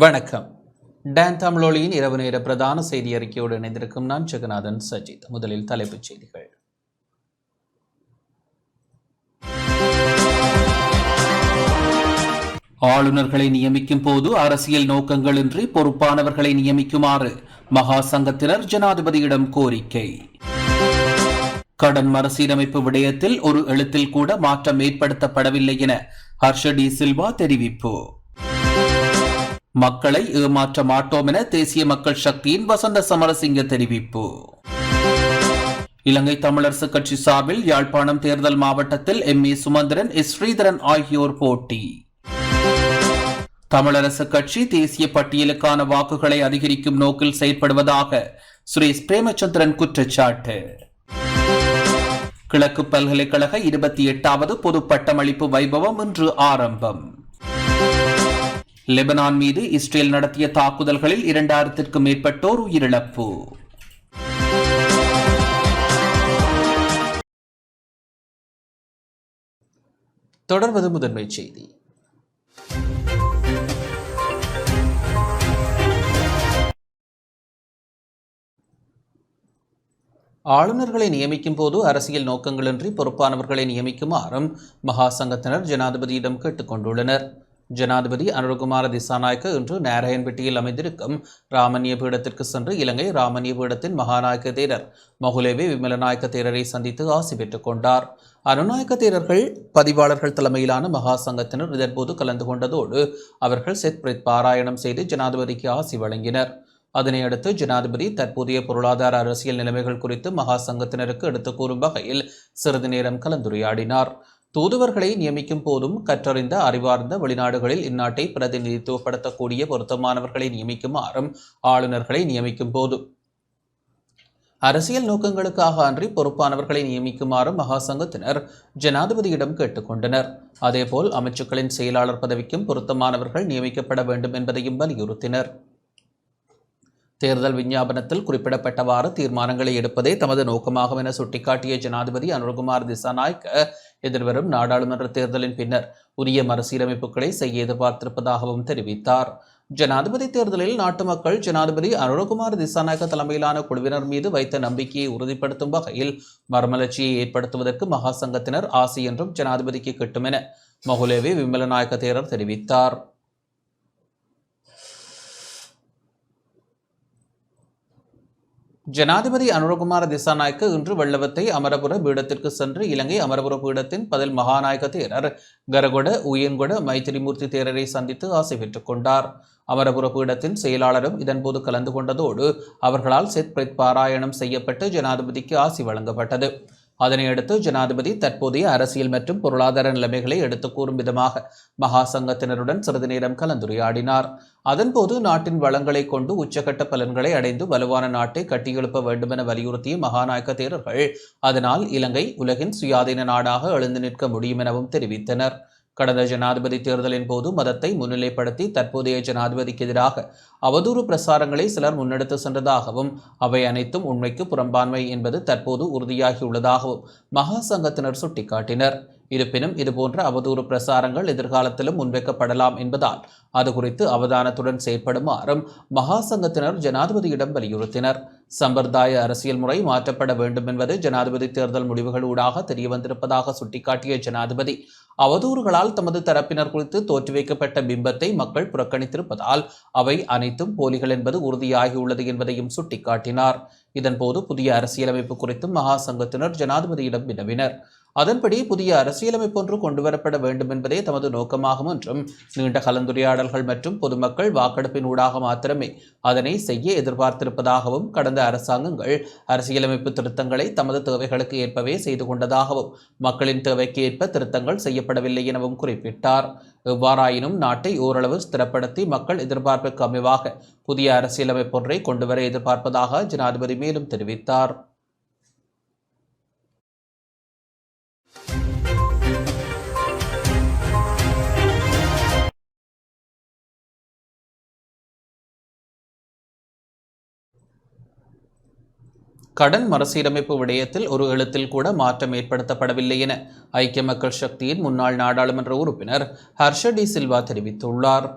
வணக்கம். டான் தமிழொலியின் இரவு நேர பிரதான செய்தி அறிக்கையோடு இணைந்திருக்கும் நான் ஜெகநாதன் சஜித். முதலில் தலைப்புச் செய்திகள். ஆளுநர்களை நியமிக்கும் போது அரசியல் நோக்கங்களின்றி பொறுப்பானவர்களை நியமிக்குமாறு மகா சங்கத்தினர் ஜனாதிபதியிடம் கோரிக்கை. கடன் மறுசீரமைப்பு விடயத்தில் ஒரு எழுத்தில் கூட மாற்றம் ஏற்படுத்தப்படவில்லை என ஹர்ஷ டி சில்வா தெரிவிப்பு. மக்களை ஏமாற்ற மாட்டோம் என தேசிய மக்கள் சக்தியின் வசந்த சமரசிங்க தெரிவிப்பு. இலங்கை தமிழரசு கட்சி சார்பில் யாழ்ப்பாணம் தேர்தல் மாவட்டத்தில் எம்.ஏ. சுமந்திரன், எஸ். ஸ்ரீதரன் ஆகியோர் போட்டி. தமிழரசு கட்சி தேசிய பட்டியலுக்கான வாக்குகளை அதிகரிக்கும் நோக்கில் செயற்படுவதாக சுரேஷ் பிரேமச்சந்திரன் குற்றச்சாட்டு. கிழக்கு பல்கலைக்கழக 28வது பொது பட்டமளிப்பு வைபவம் இன்று ஆரம்பம். லெபனான் மீது இஸ்ரேல் நடத்திய தாக்குதல்களில் 2000க்கும் மேற்பட்டோர் உயிரிழப்பு. தொடர்வது முதன்மை செய்தி. ஆளுநர்களை நியமிக்கும் போது அரசியல் நோக்கங்களின்றி பொறுப்பானவர்களை நியமிக்குமாறும் மகா சங்கத்தினர் ஜனாதிபதியிடம் கேட்டுக் கொண்டுள்ளனர். ஜனாதிபதி அனுரகுமார திசாநாயக்க இன்று நாராயண்பேட்டையில் அமைந்திருக்கும் ராமன்ய பீடத்திற்கு சென்று இலங்கை ராமன்ய பீடத்தின் மகாநாயக்க தேரர் மகுலேவே விமலநாயக்க தேரரை சந்தித்து ஆசி பெற்றுக் கொண்டார். அனுநாயக்க தேரர்கள் பதிவாளர்கள் தலைமையிலான மகா சங்கத்தினர் இதன்போது கலந்து கொண்டதோடு அவர்கள் செத்பிரித் பாராயணம் செய்து ஜனாதிபதிக்கு ஆசி வழங்கினர். அதனையடுத்து ஜனாதிபதி தற்போதைய பொருளாதார அரசியல் நிலைமைகள் குறித்து மகா சங்கத்தினருக்கு எடுத்துக் கூறும் வகையில் சிறிது நேரம் கலந்துரையாடினார். தூதுவர்களை நியமிக்கும் போதும் கற்றறிந்த அறிவார்ந்த வெளிநாடுகளில் இந்நாட்டை பிரதிநிதித்துவப்படுத்தக்கூடிய பொருத்தமானவர்களை நியமிக்குமாறும் ஆளுநர்களை நியமிக்கும் போது அரசியல் நோக்கங்களுக்காக அன்றி பொறுப்பானவர்களை நியமிக்குமாறும் மகா சங்கத்தினர் ஜனாதிபதியிடம் கேட்டுக்கொண்டனர். அதேபோல் அமைச்சுக்களின் செயலாளர் பதவிக்கும் பொருத்தமானவர்கள் நியமிக்கப்பட வேண்டும் என்பதையும் வலியுறுத்தினர். தேர்தல் விஞ்ஞாபனத்தில் குறிப்பிடப்பட்டவாறு தீர்மானங்களை எடுப்பதே தமது நோக்கமாகும் என சுட்டிக்காட்டிய ஜனாதிபதி அனுரகுமார் திசாநாயக்க எதிர்வரும் நாடாளுமன்ற தேர்தலின் பின்னர் உரிய மறுசீரமைப்புகளை செய்ய எதிர்பார்த்திருப்பதாகவும் தெரிவித்தார். ஜனாதிபதி தேர்தலில் நாட்டு மக்கள் ஜனாதிபதி அனுரகுமார் திசாநாயக்க தலைமையிலான குழுவினர் மீது வைத்த நம்பிக்கையை உறுதிப்படுத்தும் வகையில் மறுமலர்ச்சியை ஏற்படுத்துவதற்கு மகா சங்கத்தினர் ஆசி என்றும் ஜனாதிபதிக்கு கிட்டும் என மகுலேவே விமலநாயக்க தேரர் தெரிவித்தார். ஜனாதிபதி அனுரகுமார திசாநாயக்க இன்று வெள்ளவத்தை அமரபுர பீடத்திற்கு சென்று இலங்கை அமரபுர பீடத்தின் பதில் மகாநாயக்க தேரர் கரகொட உயன்கொட மைத்திரிமூர்த்தி தேரரை சந்தித்து ஆசை பெற்றுக் கொண்டார். அமரபுர பீடத்தின் செயலாளரும் இதன்போது கலந்து கொண்டதோடு அவர்களால் செத்பிரித் பாராயணம் செய்யப்பட்டு ஜனாதிபதிக்கு ஆசி வழங்கப்பட்டது. அதனையடுத்து ஜனாதிபதி தற்போதைய அரசியல் மற்றும் பொருளாதார நிலைமைகளை எடுத்துக் கூறும் விதமாக மகா சங்கத்தினருடன் சிறிது நேரம் கலந்துரையாடினார். அதன்போது நாட்டின் வளங்களை கொண்டு உச்சகட்ட பலன்களை அடைந்து வலுவான நாட்டை கட்டியெழுப்ப வேண்டும் என வலியுறுத்திய மகாநாயக்க தேரர்கள் அதனால் இலங்கை உலகின் சுயாதீன நாடாக எழுந்து நிற்க முடியும் எனவும் தெரிவித்தனர். கடந்த ஜனாதிபதி தேர்தலின் போது மதத்தை முன்னிலைப்படுத்தி தற்போதைய ஜனாதிபதிக்கு எதிராக அவதூறு பிரசாரங்களை சிலர் முன்னெடுத்து சென்றதாகவும் அவை அனைத்தும் உண்மைக்கு புறம்பான்மை என்பது தற்போது உறுதியாகியுள்ளதாகவும் மகா சங்கத்தினர் சுட்டிக்காட்டினர். இருப்பினும் இதுபோன்ற அவதூறு பிரசாரங்கள் எதிர்காலத்திலும் முன்வைக்கப்படலாம் என்பதால் அது குறித்து அவதானத்துடன் செயற்படுமாறும் மகா சங்கத்தினர் ஜனாதிபதியிடம் வலியுறுத்தினர். சம்பிரதாய அரசியல் முறை மாற்றப்பட வேண்டும் என்பது ஜனாதிபதி தேர்தல் முடிவுகள் ஊடாக தெரியவந்திருப்பதாக சுட்டிக்காட்டிய ஜனாதிபதி அவதூறுகளால் தமது தரப்பினர் குறித்து தோற்றுவைக்கப்பட்ட பிம்பத்தை மக்கள் புறக்கணித்திருப்பதால் அவை அனைத்தும் போலிகள் என்பது உறுதியாகியுள்ளது என்பதையும் சுட்டிக்காட்டினார். இதன்போது புதிய அரசியலமைப்பு குறித்தும் மகா சங்கத்தினர் ஜனாதிபதியிடம் வினவினர். அதன்படி புதிய அரசியலமைப்பு ஒன்று கொண்டுவரப்பட வேண்டும் என்பதே தமது நோக்கமாகும் என்றும் நீண்ட கலந்துரையாடல்கள் மற்றும் பொதுமக்கள் வாக்கெடுப்பின் ஊடாக மாத்திரமே அதனை செய்ய எதிர்பார்த்திருப்பதாகவும் கடந்த அரசாங்கங்கள் அரசியலமைப்பு திருத்தங்களை தமது தேவைகளுக்கு ஏற்பவே செய்து கொண்டதாகவும் மக்களின் தேவைக்கு ஏற்ப திருத்தங்கள் செய்யப்படவில்லை எனவும் குறிப்பிட்டார். எவ்வாறாயினும் நாட்டை ஓரளவு ஸ்திரப்படுத்தி மக்கள் எதிர்பார்ப்புக்கு அமைவாக புதிய அரசியலமைப்பு ஒன்றை கொண்டுவர எதிர்பார்ப்பதாக ஜனாதிபதி மேலும் தெரிவித்தார். கடன் மறுசீரமைப்பு விடயத்தில் ஒரு எழுத்தில் கூட மாற்றம் ஏற்படுத்தப்படவில்லை என ஐக்கிய மக்கள் சக்தியின் முன்னாள் நாடாளுமன்ற உறுப்பினர் ஹர்ஷ டி சில்வா தெரிவித்துள்ளார்.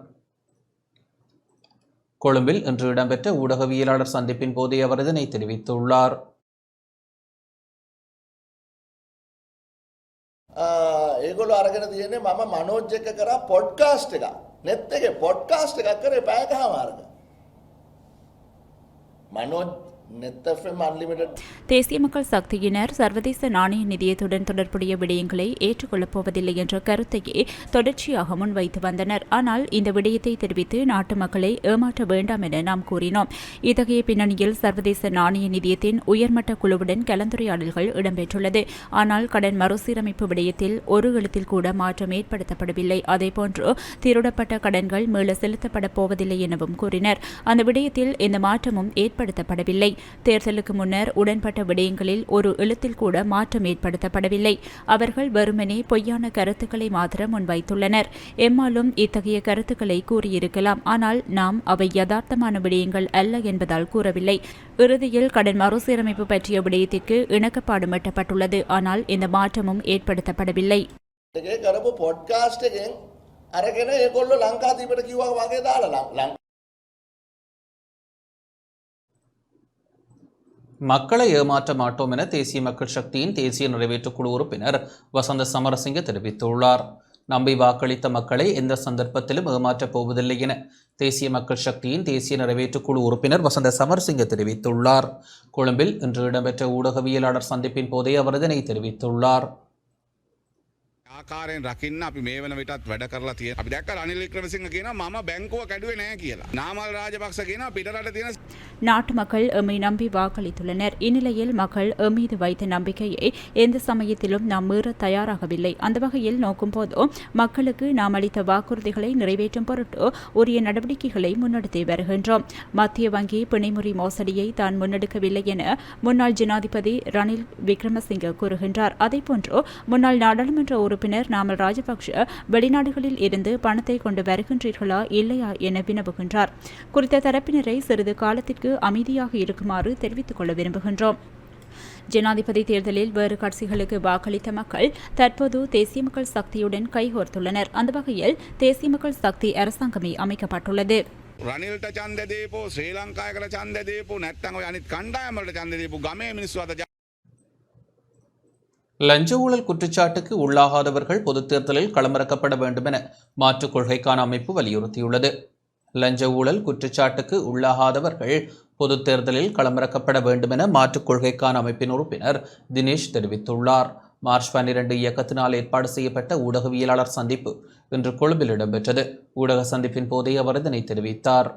கொழும்பில் இன்று இடம்பெற்ற ஊடகவியலாளர் சந்திப்பின் போதே அவர் இதனை தெரிவித்துள்ளார். ඒගොල්ලෝ අරගෙන තියෙන්නේ මම මනෝජ් එක්ක කරා පොඩ්කාස්ට් එකක්. net එකේ පොඩ්කාස්ට් එකක් කරේ පැයකමාරක. Manoj net FM unlimited. தேசிய மக்கள் சக்தியினர் சர்வதேச நாணய நிதியத்துடன் தொடர்புடைய விடயங்களை ஏற்றுக்கொள்ளப் போவதில்லை என்ற கருத்தையே தொடர்ச்சியாக முன்வைத்து வந்தனர். ஆனால் இந்த விடயத்தை தெரிவித்து நாட்டு மக்களை ஏமாற்ற வேண்டாம் என நாம் கூறினோம். இத்தகைய பின்னணியில் சர்வதேச நாணய நிதியத்தின் உயர்மட்ட குழுவுடன் கலந்துரையாடல்கள் இடம்பெற்றுள்ளது. ஆனால் கடன் மறுசீரமைப்பு விடயத்தில் ஒரு எழுத்தில் கூட மாற்றம் ஏற்படுத்தப்படவில்லை. அதேபோன்று திருடப்பட்ட கடன்கள் மீள செலுத்தப்பட போவதில்லை எனவும் கூறினர். அந்த விடயத்தில் எந்த மாற்றமும் ஏற்படுத்தப்படவில்லை. தேர்தலுக்கு முன்னர் உடன்பட்ட விடயங்களில் ஒரு எழுத்தில் கூட மாற்றம் ஏற்படுத்தப்படவில்லை. அவர்கள் வெறுமனே பொய்யான கருத்துக்களை மாத்திரம் முன்வைத்துள்ளனர். எம்மாலும் இத்தகைய கருத்துக்களை கூறியிருக்கலாம். ஆனால் நாம் அவை யதார்த்தமான விடயங்கள் அல்ல என்பதால் கூறவில்லை. இறுதியில் கடன் மறுசீரமைப்பு பற்றிய விடயத்திற்கு இணக்கப்பாடு எட்டப்பட்டுள்ளது. ஆனால் எந்த மாற்றமும் ஏற்படுத்தப்படவில்லை. மக்களை ஏமாற்ற மாட்டோம் என தேசிய மக்கள் சக்தியின் தேசிய நிறைவேற்றுக் குழு உறுப்பினர் வசந்த சமரசிங்க தெரிவித்துள்ளார். நம்பி வாக்களித்த மக்களை எந்த சந்தர்ப்பத்திலும் ஏமாற்றப் போவதில்லை என தேசிய மக்கள் சக்தியின் தேசிய நிறைவேற்றுக் குழு உறுப்பினர் வசந்த சமரசிங்க தெரிவித்துள்ளார். கொழும்பில் இன்று இடம்பெற்ற ஊடகவியலாளர் சந்திப்பின் போதே அவர் இதனை தெரிவித்துள்ளார். ආකාරයෙන් රකින්න අපි මේ වන විටත් වැඩ කරලා තියෙන. අපි දැක්ක රනිල් වික්‍රමසිංහ කියනවා මම බැංකුව කැඩුවේ නැහැ කියලා. නාමල් රාජපක්ෂ කියනවා පිටරට තියෙන நாட்டு மக்கள் எம்மை நம்பி வாக்களித்துள்ளனர். இந்நிலையில் மக்கள் எம்மீது வைத்த நம்பிக்கையை எந்த சமயத்திலும் நாம் மீற தயாராகவில்லை. அந்த வகையில் நோக்கும் போதோ மக்களுக்கு நாம் அளித்த வாக்குறுதிகளை நிறைவேற்றும் பொருட்டு உரிய நடவடிக்கைகளை முன்னெடுத்து வருகின்றோம். மத்திய வங்கி பிணைமுறி மோசடியை தான் முன்னெடுக்கவில்லை என முன்னாள் ஜனாதிபதி ரணில் விக்ரமசிங்க கூறுகின்றார். அதேபோன்று முன்னாள் நாடாளுமன்ற உறுப்பினர் நாமல் ராஜபக்ஷ வெளிநாடுகளில் இருந்து பணத்தை கொண்டு வருகின்றீர்களா இல்லையா என வினவுகின்றார். குறித்த தரப்பினரை சிறிது காலத்திற்கு அமைதியாக இருக்குமாறு தெரிவித்துக் கொள்ள விரும்புகின்றோம். ஜனாதிபதி தேர்தலில் வேறு கட்சிகளுக்கு வாக்களித்த மக்கள் தற்போது தேசிய மக்கள் சக்தியுடன் கைகோர்த்துள்ளனர். அந்த வகையில் தேசிய மக்கள் சக்தி அரசாங்கமே அமைக்கப்பட்டுள்ளது. රනිල්ට ඡන්ද දීපෝ ශ්‍රී ලංකාවකට ඡන්ද දීපෝ නැත්නම් ඔය අනිත් කණ්ඩායම් වලට ඡන්ද දීපෝ ගමේ මිනිස්සු අද லஞ்ச ஊழல் குற்றச்சாட்டுக்கு உள்ளாகாதவர்கள் பொதுத் தேர்தலில் களமிறக்கப்பட வேண்டும் என மாற்றுக் கொள்கைக்கான அமைப்பு வலியுறுத்தியுள்ளது. லஞ்ச ஊழல் குற்றச்சாட்டுக்கு உள்ளாகாதவர்கள் பொதுத் தேர்தலில் களமிறக்கப்பட வேண்டும் என மாற்றுக் கொள்கைக்கான அமைப்பின் உறுப்பினர் தினேஷ் தெரிவித்துள்ளார். மார்ச் 12 இயக்கத்தினால் ஏற்பாடு செய்யப்பட்ட ஊடகவியலாளர் சந்திப்பு இன்று கொழும்பில் இடம்பெற்றது. ஊடக சந்திப்பின் போதே அவர் இதனை தெரிவித்தார்.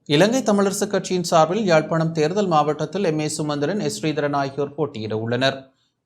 இலங்கை தமிழரசுக் கட்சியின் சார்பில் யாழ்ப்பாணம் தேர்தல் மாவட்டத்தில் எம். ஏ. சுமந்திரன், எஸ். ஸ்ரீதரன் ஆகியோர் போட்டியிட உள்ளனர்.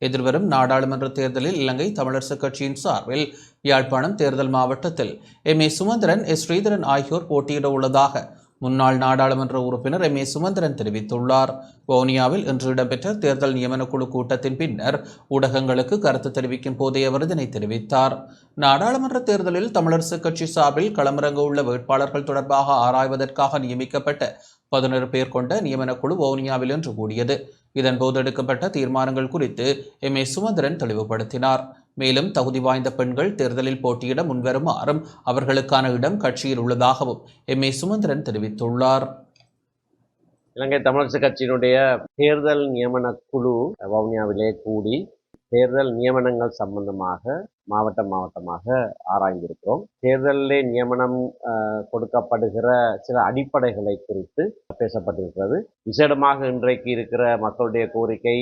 எதிர்வரும் நாடாளுமன்ற தேர்தலில் இலங்கை தமிழரசுக் கட்சியின் சார்பில் யாழ்ப்பாணம் தேர்தல் மாவட்டத்தில் எம். ஏ. சுமந்திரன், எஸ். ஸ்ரீதரன் ஆகியோர் போட்டியிட உள்ளதாக முன்னாள் நாடாளுமன்ற உறுப்பினர் எம். ஏ. சுமந்திரன் தெரிவித்துள்ளார். வவுனியாவில் இன்று இடம்பெற்ற தேர்தல் நியமன குழு கூட்டத்தின் பின்னர் ஊடகங்களுக்கு கருத்து தெரிவிக்கும் போதே அவர் இதனை தெரிவித்தார். நாடாளுமன்ற தேர்தலில் தமிழரசுக் கட்சி சார்பில் களமிறங்க உள்ள வேட்பாளர்கள் தொடர்பாக ஆராய்வதற்காக நியமிக்கப்பட்ட 11 பேர் கொண்ட நியமன குழு வவுனியாவில் இன்று கூடியது. இதன்போது எடுக்கப்பட்ட தீர்மானங்கள் குறித்து எம். ஏ. சுமந்திரன் தெளிவுபடுத்தினார். மேலும் தகுதி வாய்ந்த பெண்கள் தேர்தலில் போட்டியிட முன்வருமாறும் அவர்களுக்கான இடம் கட்சியில் உள்ளதாகவும் எம். ஏ. சுமந்திரன் தெரிவித்துள்ளார். இலங்கை தமிழரசு கட்சியினுடைய தேர்தல் நியமன குழு வவுனியாவிலே கூடி தேர்தல் நியமனங்கள் சம்பந்தமாக மாவட்டமாக ஆராய்ந்திருக்கிறோம். தேர்தலிலே நியமனம் கொடுக்கப்படுகிற சில அடிப்படைகளை குறித்து பேசப்பட்டிருக்கிறது. விசேடமாக இன்றைக்கு இருக்கிற மக்களுடைய கோரிக்கை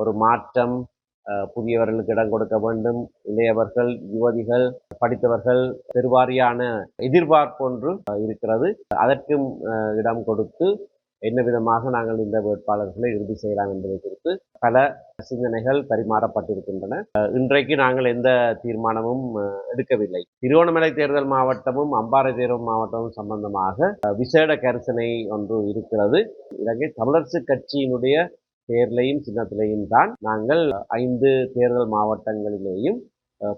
ஒரு மாற்றம், புதியவர்களுக்கு இடம் கொடுக்க வேண்டும், இளையவர்கள், யுவதிகள், படித்தவர்கள் பெருவாரியான எதிர்பார்ப்பு ஒன்று இருக்கிறது. அதற்கும் இடம் கொடுத்து என்ன விதமாக நாங்கள் இந்த வேட்பாளர்களை இறுதி செய்யலாம் என்பதை குறித்து பல சிந்தனைகள் பரிமாறப்பட்டிருக்கின்றன. இன்றைக்கு நாங்கள் எந்த தீர்மானமும் எடுக்கவில்லை. திருகோணமலை தேர்தல் மாவட்டமும் அம்பாறை தேர்தல் மாவட்டமும் சம்பந்தமாக விசேட கரிசனை ஒன்று இருக்கிறது. இலங்கை தமிழரசு கட்சியினுடைய தேர்தலையும் சின்னத்திலையும் தான் நாங்கள் 5 தேர்தல் மாவட்டங்களிலேயும்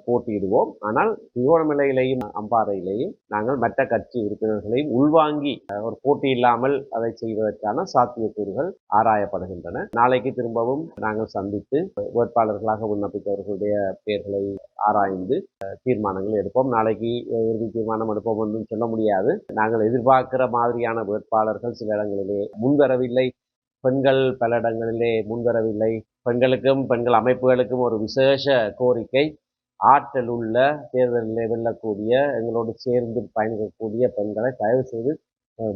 போட்டியிடுவோம். ஆனால் திருகோணமலையிலேயும் அம்பாறையிலேயும் நாங்கள் மற்ற கட்சி உறுப்பினர்களையும் உள்வாங்கி ஒரு போட்டி இல்லாமல் அதை செய்வதற்கான சாத்தியக்கூறுகள் ஆராயப்படுகின்றன. நாளைக்கு திரும்பவும் நாங்கள் சந்தித்து வேட்பாளர்களாக விண்ணப்பித்தவர்களுடைய பெயர்களை ஆராய்ந்து தீர்மானங்கள் எடுப்போம். நாளைக்கு இறுதி தீர்மானம் எடுப்போம் என்றும் சொல்ல முடியாது. நாங்கள் எதிர்பார்க்கிற மாதிரியான வேட்பாளர்கள் சில இடங்களிலே முன்வரவில்லை. பெண்கள் பல இடங்களிலே முன்வரவில்லை. பெண்களுக்கும் பெண்கள் அமைப்புகளுக்கும் ஒரு விசேஷ கோரிக்கை, ஆற்றல் உள்ள தேர்தலில் வெல்லக்கூடிய எங்களோடு சேர்ந்து பயணிக்கக்கூடிய பெண்களை தயவு செய்து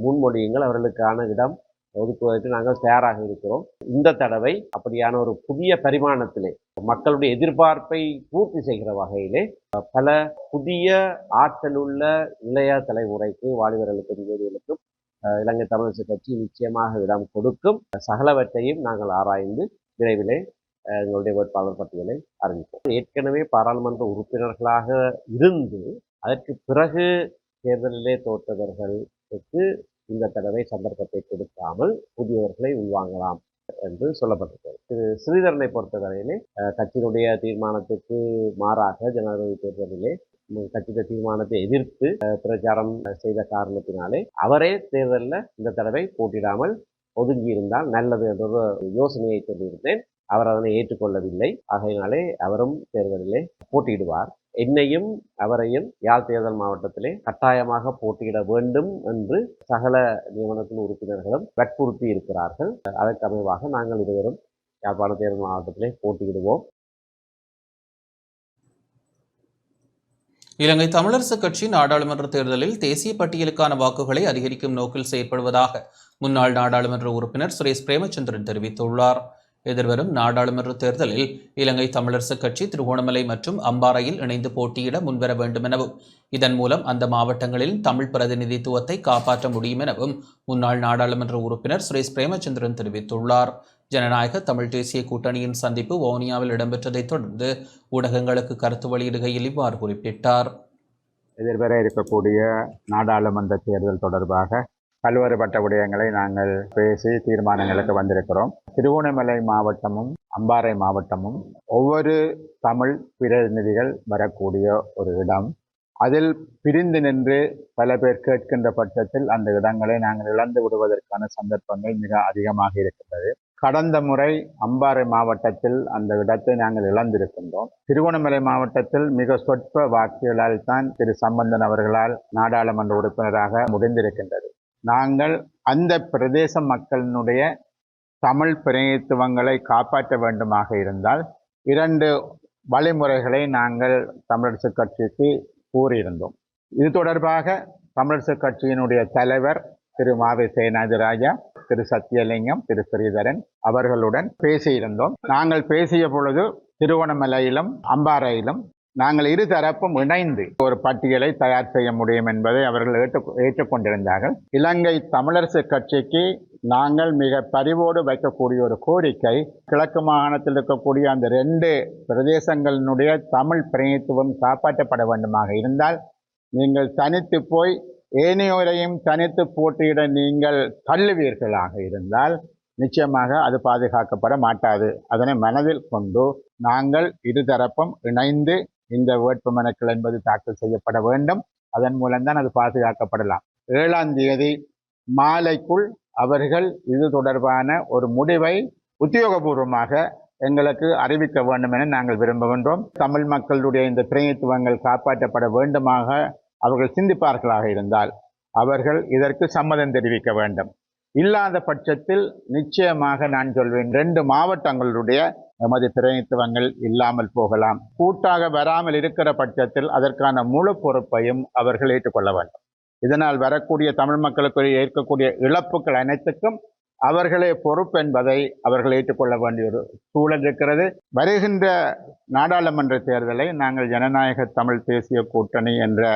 முன்மொழியுங்கள், அவர்களுக்கான இடம் ஒதுக்குவதற்கு நாங்கள் தயாராக இருக்கிறோம். இந்த தடவை அப்படியான ஒரு புதிய பரிமாணத்திலே மக்களுடைய எதிர்பார்ப்பை பூர்த்தி செய்கிற வகையிலே பல புதிய ஆற்றல் உள்ள இளைய தலைமுறைக்கு, வாலிபர்களுக்கும் யுவதிகளுக்கும் இலங்கை தமிழரசு கட்சி நிச்சயமாக இடம் கொடுக்கும். சகலவற்றையும் நாங்கள் ஆராய்ந்து விரைவிலே எங்களுடைய வேட்பாளர் பட்டியலை அறிவிப்போம். ஏற்கனவே பாராளுமன்ற உறுப்பினர்களாக இருந்து அதற்கு பிறகு தேர்தலிலே தோற்றவர்களுக்கு இந்த தடவை சந்தர்ப்பத்தை கொடுக்காமல் புதியவர்களை உள்வாங்கலாம் என்று சொல்லப்பட்டிருக்கிறது. திரு ஸ்ரீதரனை பொறுத்தவரையிலே கட்சியினுடைய தீர்மானத்துக்கு மாறாக ஜனாதிபதி தேர்தலிலே கட்சியின் தீர்மானத்தை எதிர்த்து பிரச்சாரம் செய்த காரணத்தினாலே அவரே தேர்தலில் இந்த தடவை போட்டியிடாமல் ஒதுங்கியிருந்தால் நல்லது என்ற ஒரு யோசனையை சொல்லியிருந்தேன். அவர் அதனை ஏற்றுக்கொள்ளவில்லை. ஆகையினாலே அவரும் தேர்தலிலே போட்டியிடுவார். என்னையும் அவரையும் யாழ் தேர்தல் மாவட்டத்திலே கட்டாயமாக போட்டியிட வேண்டும் என்று சகல நியமனத்தின் உறுப்பினர்களும் வற்புறுத்தி இருக்கிறார்கள். அதற்கு அமைவாக நாங்கள் இருவரும் யாழ்ப்பாண தேர்தல் மாவட்டத்திலே போட்டியிடுவோம். இலங்கை தமிழரசு கட்சி நாடாளுமன்ற தேர்தலில் தேசிய பட்டியலுக்கான வாக்குகளை அதிகரிக்கும் நோக்கில் செயற்படுவதாக முன்னாள் நாடாளுமன்ற உறுப்பினர் சுரேஷ் பிரேமச்சந்திரன் தெரிவித்துள்ளார். எதிர்வரும் நாடாளுமன்ற தேர்தலில் இலங்கை தமிழரசு கட்சி திருகோணமலை மற்றும் அம்பாறையில் இணைந்து போட்டியிட முன்வர வேண்டும் எனவும் இதன் மூலம் அந்த மாவட்டங்களில் தமிழ் பிரதிநிதித்துவத்தை காப்பாற்ற முடியும் எனவும் முன்னாள் நாடாளுமன்ற உறுப்பினர் சுரேஷ் பிரேமச்சந்திரன் தெரிவித்துள்ளார். ஜனநாயக தமிழ் தேசிய கூட்டணியின் சந்திப்பு வவுனியாவில் இடம்பெற்றதைத் தொடர்ந்து ஊடகங்களுக்கு கருத்து வெளியிடுகையில் இவ்வாறு குறிப்பிட்டார். எதிர்வர இருக்கக்கூடிய நாடாளுமன்ற தேர்தல் தொடர்பாக பல்வேறுபட்ட விடயங்களை நாங்கள் பேசி தீர்மானங்களுக்கு வந்திருக்கிறோம். திருகோணமலை மாவட்டமும் அம்பாறை மாவட்டமும் ஒவ்வொரு தமிழ் பிரதிநிதிகள் வரக்கூடிய ஒரு இடம். அதில் பிரிந்து நின்று பல பேர் கேட்கின்ற பட்சத்தில் அந்த இடங்களை நாங்கள் இழந்து விடுவதற்கான சந்தர்ப்பங்கள் மிக அதிகமாக இருக்கின்றது. கடந்த முறை அம்பாறை மாவட்டத்தில் அந்த இடத்தை நாங்கள் இழந்திருக்கின்றோம். திருகோணமலை மாவட்டத்தில் மிக சொற்ப வாக்குகளால் தான் திரு சம்பந்தன் அவர்களால் நாடாளுமன்ற உறுப்பினராக முடிந்திருக்கின்றது. நாங்கள் அந்த பிரதேச மக்களினுடைய தமிழ் பிரதிநிதித்துவங்களை காப்பாற்ற வேண்டுமாக இருந்தால் 2 வழிமுறைகளை நாங்கள் தமிழரசு கட்சிக்கு கூறியிருந்தோம். இது தொடர்பாக தமிழரசு கட்சியினுடைய தலைவர் திரு மாவை சேனாதிராஜா, திரு சத்தியலிங்கம், திரு ஸ்ரீதரன் அவர்களுடன் பேசியிருந்தோம். நாங்கள் பேசிய பொழுது திருகோணமலையிலும் அம்பாறையிலும் நாங்கள் இருதரப்பும் இணைந்து ஒரு பட்டியலை தயார் செய்ய முடியும் என்பதை அவர்கள் ஏற்றுக்கொண்டிருந்தார்கள். இலங்கை தமிழரசு கட்சிக்கு நாங்கள் மிக பரிவோடு வைக்கக்கூடிய ஒரு கோரிக்கை, கிழக்கு மாகாணத்தில் இருக்கக்கூடிய அந்த 2 பிரதேசங்களினுடைய தமிழ் பிரதிநிதித்துவம் காப்பாற்றப்பட வேண்டுமாக இருந்தால் நீங்கள் தனித்து போய் ஏனையோரையும் தனித்து போட்டியிட நீங்கள் தள்ளுவீர்களாக இருந்தால் நிச்சயமாக அது பாதுகாக்கப்பட மாட்டாது. அதனை மனதில் கொண்டு நாங்கள் இருதரப்பும் இணைந்து இந்த வேட்புமனுக்கள் என்பது தாக்கல் செய்யப்பட வேண்டும். அதன் மூலம்தான் அது பாதுகாக்கப்படலாம். 7ஆம் தேதி மாலைக்குள் அவர்கள் இது தொடர்பான ஒரு முடிவை உத்தியோகபூர்வமாக எங்களுக்கு அறிவிக்க வேண்டும் என நாங்கள் விரும்புகின்றோம். தமிழ் மக்களுடைய இந்த பிரதிநிதித்துவங்கள் காப்பாற்றப்பட வேண்டுமாக அவர்கள் சிந்திப்பார்களாக இருந்தால் அவர்கள் இதற்கு சம்மதம் தெரிவிக்க வேண்டும். இல்லாத பட்சத்தில் நிச்சயமாக நான் சொல்வேன் 2 மாவட்டங்களுடைய எமது பிரதிநிதித்துவங்கள் இல்லாமல் போகலாம். கூட்டாக வராமல் இருக்கிற பட்சத்தில் அதற்கான முழு பொறுப்பையும் அவர்கள் ஏற்றுக்கொள்ள வேண்டும். இதனால் வரக்கூடிய தமிழ் மக்களுக்கு ஏற்கக்கூடிய இழப்புகள் அனைத்துக்கும் அவர்களே பொறுப்பு என்பதை அவர்கள் ஏற்றுக்கொள்ள வேண்டிய ஒரு சூழல் இருக்கிறது. வருகின்ற நாடாளுமன்ற தேர்தலை நாங்கள் ஜனநாயக தமிழ் தேசிய கூட்டணி என்ற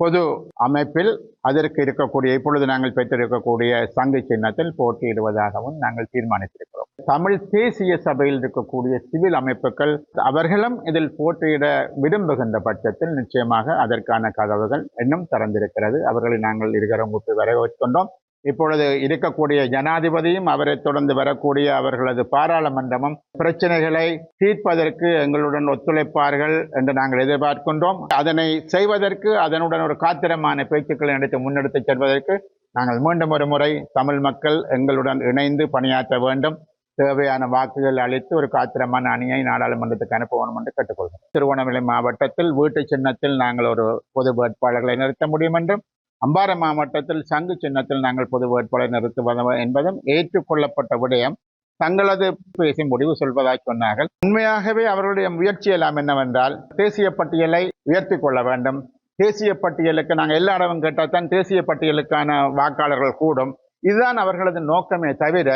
பொது அமைப்பில் அதற்கு இருக்கக்கூடிய இப்பொழுது நாங்கள் பெற்றிருக்கக்கூடிய சங்கு சின்னத்தில் போட்டியிடுவதாகவும் நாங்கள் தீர்மானித்திருக்கிறோம். தமிழ் தேசிய சபையில் இருக்கக்கூடிய சிவில் அமைப்புகள் அவர்களும் இதில் போட்டியிட விரும்புகின்ற பட்சத்தில் நிச்சயமாக அதற்கான கதவுகள் இன்னும் திறந்திருக்கிறது. அவர்களை நாங்கள் இருகரம் கூப்பி வரவேற்கின்றோம். இப்பொழுது இருக்கக்கூடிய ஜனாதிபதியும் அவரை தொடர்ந்து வரக்கூடிய அவர்களது பாராளுமன்றமும் பிரச்சனைகளை தீர்ப்பதற்கு எங்களுடன் ஒத்துழைப்பார்கள் என்று நாங்கள் எதிர்பார்க்கின்றோம். அதனை செய்வதற்கு அதனுடன் ஒரு காத்திரமான பேச்சுக்களை முன்னெடுத்துச் செல்வதற்கு நாங்கள் மீண்டும் ஒரு முறை தமிழ் மக்கள் எங்களுடன் இணைந்து பணியாற்ற வேண்டும். தேவையான வாக்குகள் அளித்து ஒரு காத்திரமான அணியை நாடாளுமன்றத்துக்கு அனுப்ப வேண்டும் என்று கேட்டுக்கொள்கிறோம். திருவண்ணாமலை மாவட்டத்தில் வீட்டு சின்னத்தில் நாங்கள் ஒரு பொது வேட்பாளர்களை நிறுத்த முடியும் என்றும், அம்பாறை மாவட்டத்தில் சங்கு சின்னத்தில் நாங்கள் பொது வேட்பாளர் நிறுத்துவது என்பதும் ஏற்றுக்கொள்ளப்பட்ட விடயம். தங்களது பேசி முடிவு சொல்வதாக சொன்னார்கள். உண்மையாகவே அவர்களுடைய முயற்சி எல்லாம் என்னவென்றால் தேசிய பட்டியலை உயர்த்தி கொள்ள வேண்டும். தேசிய பட்டியலுக்கு நாங்கள் எல்லா இடமும் கேட்டால் தான் தேசிய பட்டியலுக்கான வாக்காளர்கள் கூடும். இதுதான் அவர்களது நோக்கமே தவிர